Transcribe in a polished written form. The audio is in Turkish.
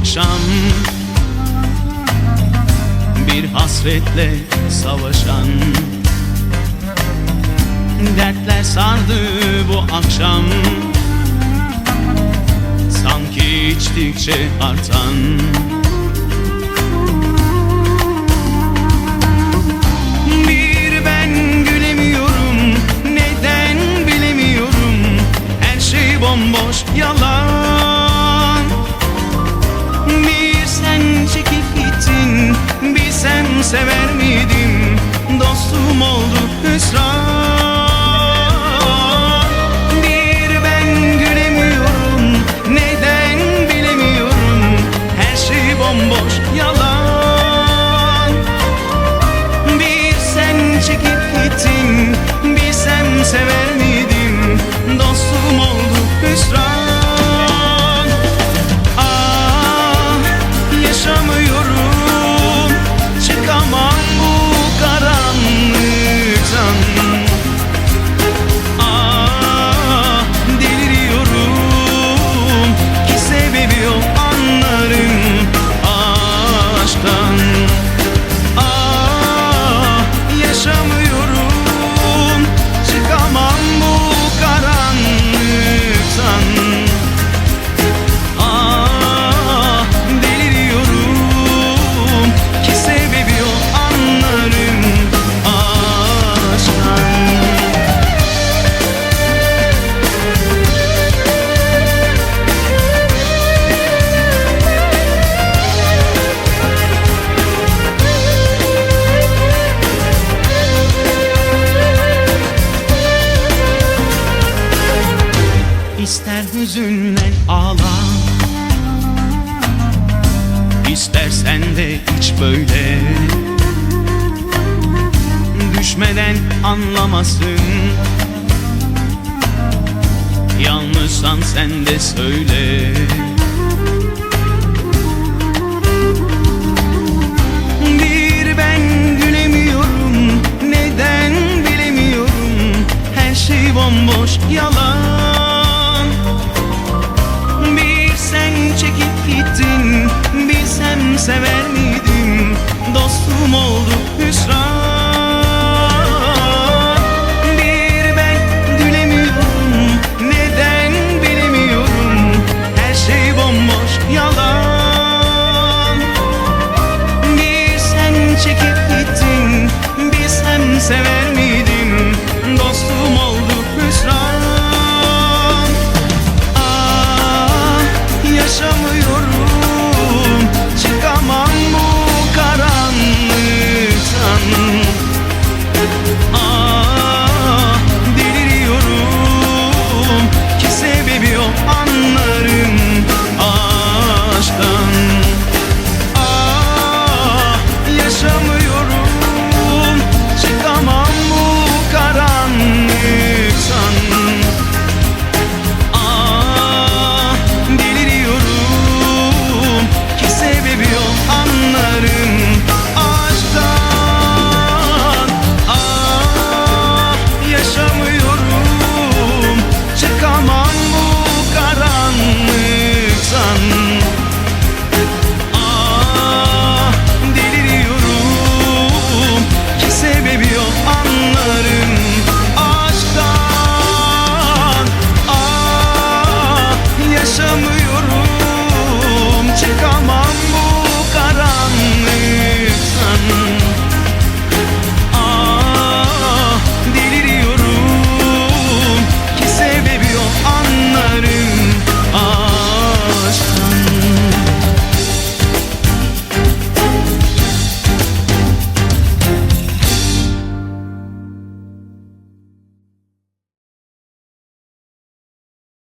akşam, bir hasretle savaşan. Dertler sardı bu akşam, sanki içtikçe artan. Bir ben gülemiyorum, neden bilemiyorum. Her şey bomboş, yalan. Bir sen çekip gittin, bilsem sever miydim. Dostum oldu hüsran. Bomboş, yalan. Bir sen çekip gittin, bilsem sever miydim. Dostum oldu hüsran. Ah, yaşamıyorum, çıkamam bu karanlıktan. Ah, deliriyorum ki sebebi yok, anlarım. Ah, yaşamıyorum, çıkamam bu karanlıktan. Ah, deliriyorum ki sebebi yok, anlarım aşktan. İster hüzünlen ağla, İstersen de hiç böyle. Düşmeden anlamasın, yalnızsan sen de söyle. Bir ben gülemiyorum, neden bilemiyorum. Her şey bomboş, yalan. Çekip gittin, bilsem sever